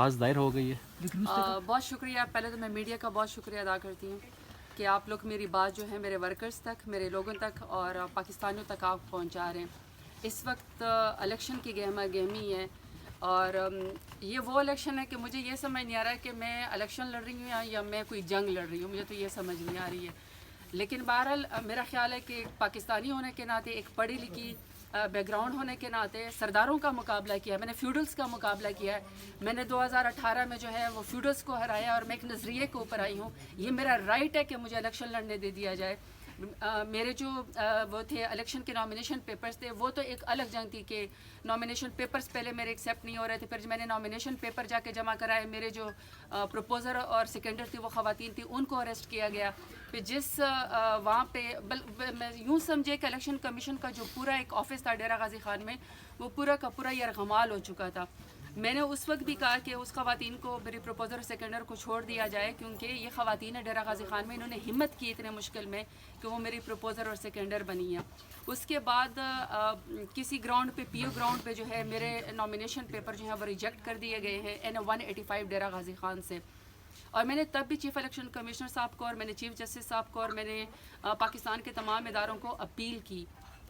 آج دائر ہو گئی ہے. بہت شکریہ. پہلے تو میں میڈیا کا بہت شکریہ ادا کرتی ہوں کہ آپ لوگ میری بات جو ہے میرے ورکرز تک، میرے لوگوں تک اور پاکستانیوں تک آپ پہنچا رہے ہیں. اس وقت الیکشن کی گہما گہمی ہے اور یہ وہ الیکشن ہے کہ مجھے یہ سمجھ نہیں آ رہا ہے کہ میں الیکشن لڑ رہی ہوں یا میں کوئی جنگ لڑ رہی ہوں. مجھے تو یہ سمجھ نہیں آ رہی ہے. لیکن بہرحال میرا خیال ہے کہ ایک پاکستانی ہونے کے ناطے، ایک پڑھی لکھی بیک گراؤنڈ ہونے کے ناطے سرداروں کا مقابلہ کیا ہے، میں نے فیوڈلز کا مقابلہ کیا ہے. میں نے 2018 میں جو ہے وہ فیوڈلز کو ہرایا اور میں ایک نظریے کے اوپر آئی ہوں. یہ میرا رائٹ ہے کہ مجھے الیکشن لڑنے دے دیا جائے. میرے جو وہ تھے الیکشن کے نامینیشن پیپرز تھے، وہ تو ایک الگ جنگ تھی کہ نامینیشن پیپرز پہلے میرے ایکسیپٹ نہیں ہو رہے تھے. پھر میں نے نامینیشن پیپر جا کے جمع کرائے، میرے جو پروپوزر اور سیکنڈر تھی وہ خواتین تھی، ان کو اریسٹ کیا گیا. پھر جس وہاں پہ میں یوں سمجھے کہ الیکشن کمیشن کا جو پورا ایک آفس تھا ڈیرہ غازی خان میں، وہ پورا کا پورا یرغمال ہو چکا تھا. میں نے اس وقت بھی کہا کہ اس خواتین کو، میری پروپوزر اور سیکنڈر کو چھوڑ دیا جائے، کیونکہ یہ خواتین ہیں ڈیرہ غازی خان میں، انہوں نے ہمت کی اتنے مشکل میں کہ وہ میری پروپوزر اور سیکنڈر بنی ہیں. اس کے بعد کسی گراؤنڈ پہ، پی او گراؤنڈ پہ جو ہے میرے نامینیشن پیپر جو ہیں وہ ریجیکٹ کر دیے گئے ہیں این 185 ڈیرہ غازی خان سے. اور میں نے تب بھی چیف الیکشن کمشنر صاحب کو اور میں نے چیف جسٹس صاحب کو اور میں نے پاکستان کے تمام اداروں کو اپیل کی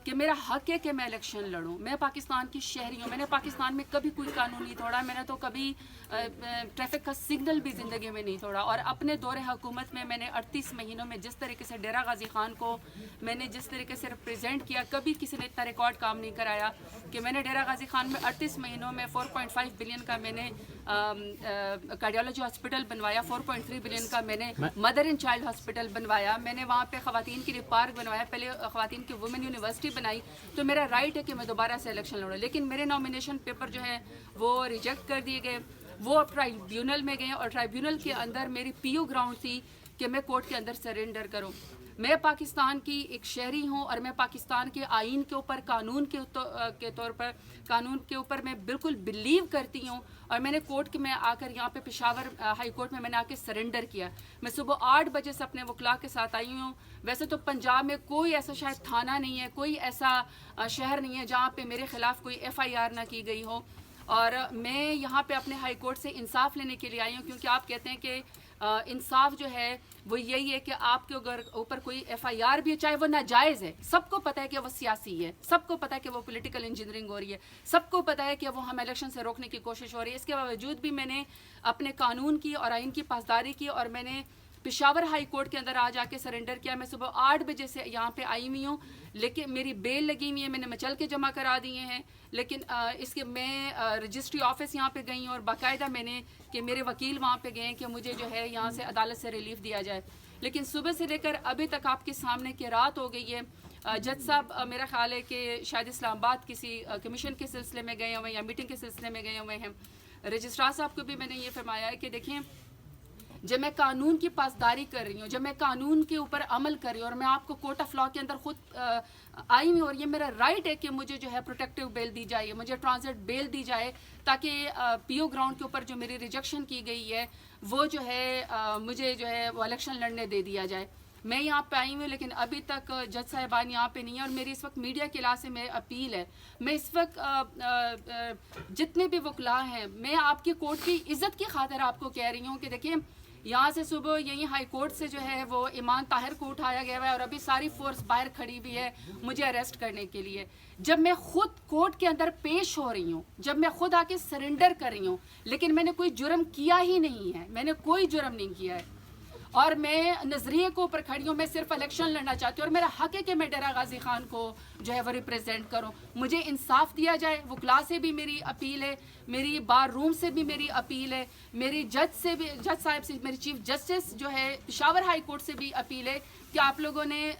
کہ میرا حق ہے کہ میں الیکشن لڑوں. میں پاکستان کی شہری ہوں. میں نے پاکستان میں کبھی کوئی قانون نہیں توڑا. میں نے تو کبھی ٹریفک کا سگنل بھی زندگی میں نہیں توڑا. اور اپنے دور حکومت میں نے 38 مہینوں میں جس طریقے سے ڈیرہ غازی خان کو میں نے جس طریقے سے ریپرزینٹ کیا، کبھی کسی نے اتنا ریکارڈ کام نہیں کرایا کہ میں نے ڈیرہ غازی خان میں 38 مہینوں میں 4.5 بلین کا میں نے کارڈیالوجی ہاسپٹل بنوایا، 4.3 بلین کا میں نے مدر اینڈ چائلڈ ہاسپٹل بنوایا. میں نے وہاں پہ خواتین کے لیے پارک بنوایا، پہلے خواتین کی وومن یونیورسٹی بنائی. تو میرا رائٹ ہے کہ میں دوبارہ سے الیکشن لڑوں. لیکن میرے نامینیشن پیپر جو ہیں وہ ریجیکٹ کر دیے گئے. وہ اب ٹرائیبیونل میں گئے اور ٹرائیبیونل کے اندر میری پی او گراؤنڈ تھی کہ میں کورٹ کے اندر سرنڈر کروں. میں پاکستان کی ایک شہری ہوں اور میں پاکستان کے آئین کے اوپر، قانون کے طور پر، قانون کے اوپر میں بالکل بلیو کرتی ہوں. اور میں نے کورٹ میں آ کر یہاں پہ پشاور ہائی کورٹ میں نے آ کے سرنڈر کیا. میں صبح 8 بجے سے اپنے وکلاء کے ساتھ آئی ہوں. ویسے تو پنجاب میں کوئی ایسا شاید تھانہ نہیں ہے، کوئی ایسا شہر نہیں ہے جہاں پہ میرے خلاف کوئی ایف آئی آر نہ کی گئی ہو. اور میں یہاں پہ اپنے ہائی کورٹ سے انصاف لینے کے لیے آئی ہوں، کیونکہ آپ کہتے ہیں کہ انصاف جو ہے وہ یہی ہے کہ آپ کے اوپر کوئی ایف آئی آر بھی ہے، چاہے وہ ناجائز ہے. سب کو پتہ ہے کہ وہ سیاسی ہے، سب کو پتہ ہے کہ وہ پولیٹیکل انجینئرنگ ہو رہی ہے، سب کو پتہ ہے کہ وہ ہم الیکشن سے روکنے کی کوشش ہو رہی ہے. اس کے باوجود بھی میں نے اپنے قانون کی اور آئین کی پاسداری کی اور میں نے پشاور ہائی کورٹ کے اندر آ جا کے سرنڈر کیا. میں صبح 8 بجے سے یہاں پہ آئی ہوئی ہوں، لیکن میری بیل لگی ہوئی ہے، میں نے مچل کے جمع کرا دیے ہیں. لیکن اس کے میں رجسٹری آفس یہاں پہ گئی ہوں اور باقاعدہ میں نے کہ میرے وکیل وہاں پہ گئے کہ مجھے جو ہے یہاں سے عدالت سے ریلیف دیا جائے. لیکن صبح سے لے کر ابھی تک آپ کے سامنے کہ رات ہو گئی ہے. جج صاحب میرا خیال ہے کہ شاید اسلام آباد کسی کمیشن کے سلسلے میں گئے ہوئے ہیں یا میٹنگ کے سلسلے میں گئے ہوئے ہیں. رجسٹرار صاحب کو بھی میں نے یہ فرمایا ہے کہ دیکھیں، جب میں قانون کی پاسداری کر رہی ہوں، جب میں قانون کے اوپر عمل کر رہی ہوں اور میں آپ کو کورٹ آف لاء کے اندر خود آئی ہوں اور یہ میرا رائٹ ہے کہ مجھے جو ہے پروٹیکٹیو بیل دی جائے، مجھے ٹرانزٹ بیل دی جائے تاکہ پی او گراؤنڈ کے اوپر جو میری ریجیکشن کی گئی ہے وہ جو ہے مجھے جو ہے وہ الیکشن لڑنے دے دیا جائے. میں یہاں پہ آئی ہوں لیکن ابھی تک جج صاحبان یہاں پہ نہیں ہیں. اور میری اس وقت میڈیا کے لحاظ سے میں اپیل ہے، میں اس وقت جتنے بھی وکلاء ہیں، میں آپ کی کورٹ کی عزت کی خاطر آپ کو کہہ رہی ہوں کہ دیکھیں، یہاں سے صبح یہیں ہائی کورٹ سے جو ہے وہ ایمان طاہر کو اٹھایا گیا ہے اور ابھی ساری فورس باہر کھڑی ہوئی ہے مجھے اریسٹ کرنے کے لیے. جب میں خود کورٹ کے اندر پیش ہو رہی ہوں، جب میں خود آ کے سرنڈر کر رہی ہوں، لیکن میں نے کوئی جرم کیا ہی نہیں ہے، میں نے کوئی جرم نہیں کیا ہے اور میں نظریے کو اوپر کھڑی ہوں. میں صرف الیکشن لڑنا چاہتی ہوں اور میرا حق ہے کہ میں ڈیرہ غازی خان کو جو ہے وہ ریپرزینٹ کروں. مجھے انصاف دیا جائے. وکلاء سے بھی میری اپیل ہے، میری بار روم سے بھی میری اپیل ہے، میری جج سے بھی، جج صاحب سے، میری چیف جسٹس جو ہے پشاور ہائی کورٹ سے بھی اپیل ہے کہ آپ لوگوں نے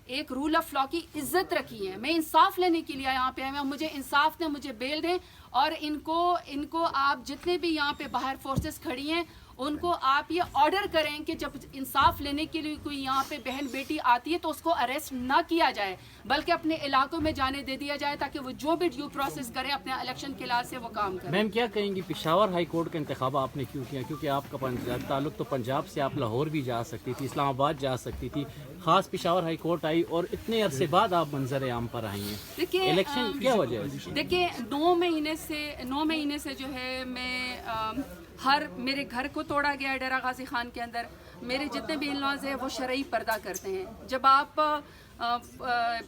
ایک رول آف لاء کی عزت رکھی ہے. میں انصاف لینے کے لیے یہاں پہ آئے ہیں، مجھے انصاف دیں، مجھے بیل دیں. اور ان کو آپ جتنے بھی یہاں پہ باہر فورسز کھڑی ہیں ان کو آپ یہ آرڈر کریں کہ جب انصاف لینے کے لیے کوئی یہاں پہ بہن بیٹی آتی ہے تو اس کو اریسٹ نہ کیا جائے بلکہ اپنے علاقوں میں جانے دے دیا جائے تاکہ وہ جو بھی ڈیو پروسیس کریں اپنے الیکشن کے لحاظ سے وہ کام کریں. میم کیا کہیں گی پشاور ہائی کورٹ کا انتخاب آپ نے کیوں کیا؟ کیونکہ آپ کا تعلق تو پنجاب سے، آپ لاہور بھی جا سکتی تھی، اسلام آباد جا سکتی تھی، خاص پشاور ہائی کورٹ آئی اور اتنے عرصے بعد آپ منظر عام پر آئی ہیں. دیکھیے الیکشن کیا وجہ ہے؟ دیکھیے 9 مہینے سے جو ہے میں میرے گھر کو توڑا گیا ہے ڈیرہ غازی خان کے اندر. میرے جتنے بھی ان لاز ہیں وہ شرعی پردہ کرتے ہیں. جب آپ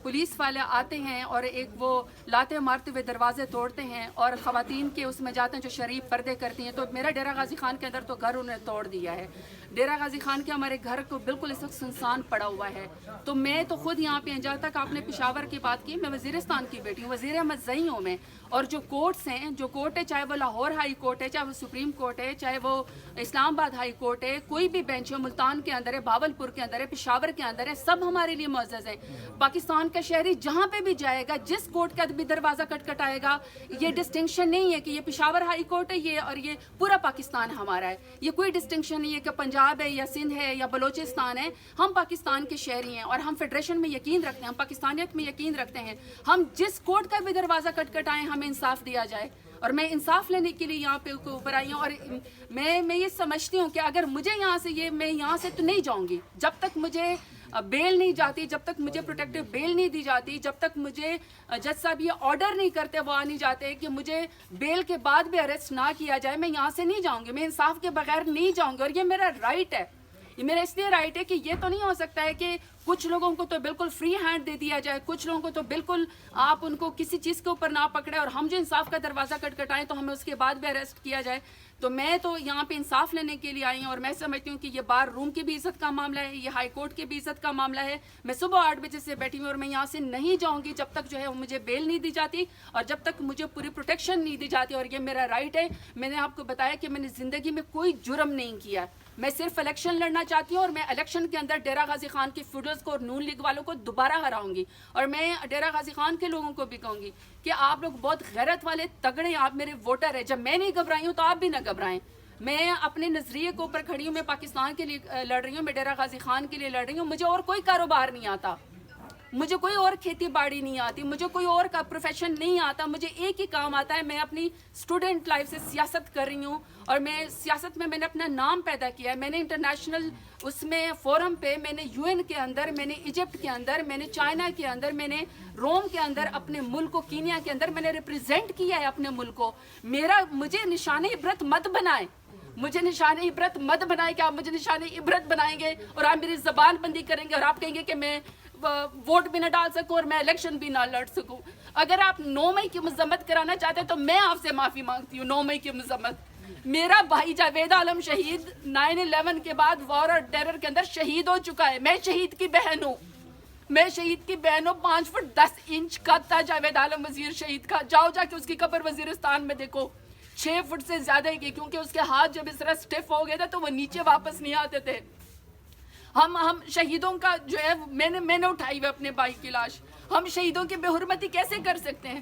پولیس والے آتے ہیں اور ایک وہ لاتے مارتے ہوئے دروازے توڑتے ہیں اور خواتین کے اس میں جاتے ہیں جو شرعی پردے کرتی ہیں, تو میرا ڈیرہ غازی خان کے اندر تو گھر انہوں نے توڑ دیا ہے. ڈیرہ غازی خان کے ہمارے گھر کو بالکل اس وقت سنسان پڑا ہوا ہے. تو میں تو خود یہاں پہ, جہاں تک آپ نے پشاور کی بات کی, میں وزیرستان کی بیٹی ہوں, وزیر احمد زئی ہوں میں. اور جو کورٹس ہیں, جو کورٹ ہے, چاہے وہ لاہور ہائی کورٹ ہے, چاہے وہ سپریم کورٹ ہے, چاہے وہ اسلام آباد ہائی کورٹ ہے, کوئی بھی بینچ ہے, ملتان کے اندر ہے, بھاولپور کے اندر ہے, پشاور کے اندر ہے, سب ہمارے لیے معزز ہیں. پاکستان کا شہری جہاں پہ بھی جائے گا, جس کورٹ کا بھی دروازہ کٹکھٹائے گا, یہ ڈسٹنکشن نہیں ہے کہ یہ پشاور ہائی کورٹ ہے یہ اور یہ پورا پاکستان ہمارا ہے. یہ کوئی ڈسٹنکشن نہیں ہے کہ پنجاب ہے یا سندھ ہے یا بلوچستان ہے. ہم پاکستان کے شہری ہیں اور ہم فیڈریشن میں یقین رکھتے ہیں, ہم پاکستانیت میں یقین رکھتے ہیں. ہم جس کورٹ کا بھی دروازہ کٹکھٹائیں, ہمیں انصاف دیا جائے. اور میں انصاف لینے کے لیے یہاں پہ اوپر آئی ہوں. اور میں یہ سمجھتی ہوں کہ اگر مجھے یہاں سے میں یہاں سے تو نہیں جاؤں گی جب تک مجھے بیل نہیں جاتی, جب تک مجھے پروٹیکٹیو بیل نہیں دی جاتی, جب تک مجھے جج صاحب یہ آرڈر نہیں کرتے, وہ نہیں جاتے کہ مجھے بیل کے بعد بھی اریسٹ نہ کیا جائے, میں یہاں سے نہیں جاؤں گی. میں انصاف کے بغیر نہیں جاؤں گی. اور یہ میرا رائٹ ہے, یہ میرا اس لیے رائٹ ہے کہ یہ تو نہیں ہو سکتا ہے کہ کچھ لوگوں کو تو بالکل فری ہینڈ دے دیا جائے, کچھ لوگوں کو تو بالکل آپ ان کو کسی چیز کے اوپر نہ پکڑے, اور ہم جو انصاف کا دروازہ کٹکھٹائیں تو ہمیں اس کے بعد بھی اریسٹ کیا جائے. تو میں تو یہاں پہ انصاف لینے کے لیے آئی ہوں. اور میں سمجھتی ہوں کہ یہ بار روم کی بھی عزت کا معاملہ ہے, یہ ہائی کورٹ کی بھی عزت کا معاملہ ہے. میں صبح 8 بجے سے بیٹھی ہوں اور میں یہاں سے نہیں جاؤں گی جب تک جو ہے مجھے بیل نہیں دی جاتی اور جب تک مجھے پوری پروٹیکشن نہیں دی جاتی. اور یہ میرا رائٹ ہے. میں نے آپ کو بتایا کہ میں نے زندگی میں کوئی جرم نہیں کیا, میں صرف الیکشن لڑنا چاہتی ہوں. اور میں الیکشن کے اندر ڈیرہ غازی خان کی فیوڈلز کو اور نون لیگ والوں کو دوبارہ ہراؤں گی. اور میں ڈیرہ غازی خان کے لوگوں کو بھی کہوں گی کہ آپ لوگ بہت غیرت والے تگڑے, آپ میرے ووٹر ہیں. جب میں نہیں گھبرائی ہوں تو آپ بھی نہ گھبرائیں. میں اپنے نظریے کے اوپر کھڑی ہوں, میں پاکستان کے لیے لڑ رہی ہوں, میں ڈیرہ غازی خان کے لیے لڑ رہی ہوں. مجھے اور کوئی کاروبار نہیں آتا, مجھے کوئی اور کھیتی باڑی نہیں آتی, مجھے کوئی اور کا پروفیشن نہیں آتا. مجھے ایک ہی کام آتا ہے, میں اپنی اسٹوڈنٹ لائف سے سیاست کر رہی ہوں. اور میں سیاست میں نے اپنا نام پیدا کیا ہے. میں نے انٹرنیشنل اس میں فورم پہ, میں نے UN کے اندر, میں نے ایجپٹ کے اندر, میں نے چائنا کے اندر, میں نے روم کے اندر اپنے ملک کو, کینیا کے اندر میں نے ریپرزینٹ کیا ہے اپنے ملک کو. مجھے نشان عبرت مت بنائے, مجھے نشان عبرت مت بنائے کہ آپ مجھے نشان عبرت بنائیں گے اور آپ میری زبان بندی کریں گے اور آپ کہیں گے کہ میں ووٹ بھی نہ ڈال سکوں اور میں الیکشن بھی نہ لڑ سکوں. اگر آپ 9 مئی کی مذمت کرانا چاہتے ہیں تو میں آپ سے معافی مانگتی ہوں. 9 مئی کی مذمت, میرا بھائی جاوید عالم شہید 9/11 کے بعد وار اور ٹیرر کے اندر شہید ہو چکا ہے. میں شہید کی بہن ہوں, میں شہید کی بہن ہوں. 5 فٹ 10 انچ کا تھا جاوید عالم وزیر شہید کا. جاؤ جا کے اس کی قبر وزیرستان میں دیکھو, 6 فٹ سے زیادہ کی, کیونکہ اس کے ہاتھ جب اس طرح سٹف ہو گئے تھے تو وہ نیچے واپس نہیں آتے تھے. ہم شہیدوں کا جو ہے میں نے اٹھائی ہوئی اپنے بھائی کی لاش. ہم شہیدوں کی بے حرمتی کیسے کر سکتے ہیں؟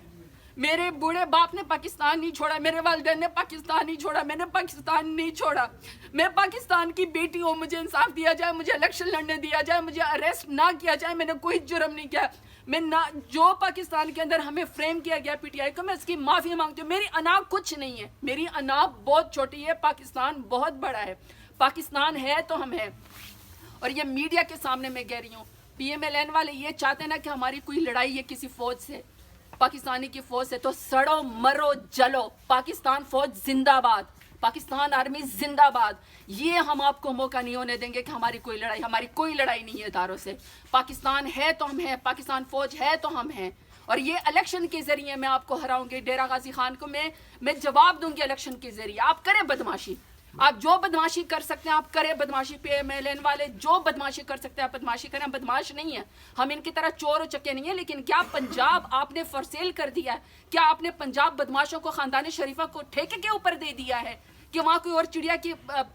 میرے بوڑھے باپ نے پاکستان نہیں چھوڑا, میرے والدین نے پاکستان نہیں چھوڑا, میں نے پاکستان نہیں چھوڑا. میں پاکستان کی بیٹی ہوں, مجھے انصاف دیا جائے, مجھے الیکشن لڑنے دیا جائے, مجھے اریسٹ نہ کیا جائے. میں نے کوئی جرم نہیں کیا. میں جو پاکستان کے اندر ہمیں فریم کیا گیا PTI کو, میں اس کی معافی مانگتی ہوں. میری انا کچھ نہیں ہے, میری انا بہت چھوٹی ہے. پاکستان بہت بڑا ہے, پاکستان ہے تو ہم ہیں. اور یہ میڈیا کے سامنے میں کہہ رہی ہوں, PMLN والے یہ چاہتے ہیں نا کہ ہماری کوئی لڑائی ہے کسی فوج سے, پاکستانی کی فوج سے, تو سڑو مرو جلو. پاکستان فوج زندہ باد, پاکستان آرمی زندہ باد. یہ ہم آپ کو موقع نہیں ہونے دیں گے کہ ہماری کوئی لڑائی نہیں ہے اداروں سے. پاکستان ہے تو ہم ہیں, پاکستان فوج ہے تو ہم ہیں. اور یہ الیکشن کے ذریعے میں آپ کو ہراؤں گی. ڈیرہ غازی خان کو میں جواب دوں گی الیکشن کے ذریعے. آپ کریں بدماشی, آپ جو بدماشی کر سکتے ہیں آپ کریں بدماشی. PMLN والے جو بدماشی کر سکتے ہیں آپ بدماشی کریں. ہم بدماش نہیں ہیں, ہم ان کی طرح چور و چکے نہیں ہیں. لیکن کیا پنجاب آپ نے فار سیل کر دیا ہے؟ کیا آپ نے پنجاب بدماشوں کو, خاندان شریفہ کو ٹھیکے کے اوپر دے دیا ہے کہ وہاں کوئی اور چڑیا کی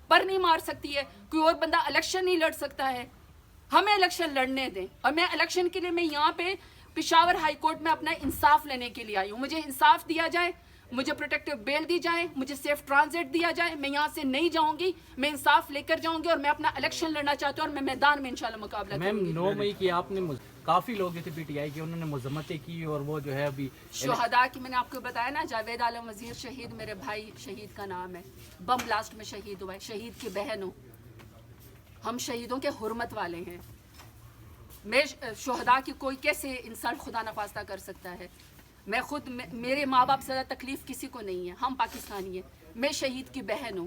پر نہیں مار سکتی ہے, کوئی اور بندہ الیکشن نہیں لڑ سکتا ہے؟ ہمیں الیکشن لڑنے دیں. اور میں الیکشن کے لیے میں یہاں پہ پشاور ہائی کورٹ میں اپنا انصاف لینے کے لیے آئی ہوں. مجھے انصاف دیا جائے, مجھے پروٹیکٹیو بیل دی جائے, مجھے سیف ٹرانزٹ دیا جائے. میں یہاں سے نہیں جاؤں گی, میں انصاف لے کر جاؤں گی اور میں اپنا الیکشن لڑنا چاہتی ہوں اور میں میدان میں انشاءاللہ مقابلہ کروں گی. 9 مئی کی آپ نے کافی لوگ تھے PTI کے, انہوں نے مذمتیں کی اور وہ جو ہے ابھی شہداء کی میں نے آپ کو بتایا نا, جاوید عالم وزیر شہید میرے بھائی شہید کا نام ہے, بم بلاسٹ میں شہید ہوا ہے. شہید کی بہن ہوں, ہم شہیدوں کے حرمت والے ہیں. میں شہداء کی کوئی کیسے انسلٹ خدا نخواستہ کر سکتا ہے؟ میں خود, میرے ماں باپ سے زیادہ تکلیف کسی کو نہیں ہے. ہم پاکستانی ہیں, میں شہید کی بہن ہوں.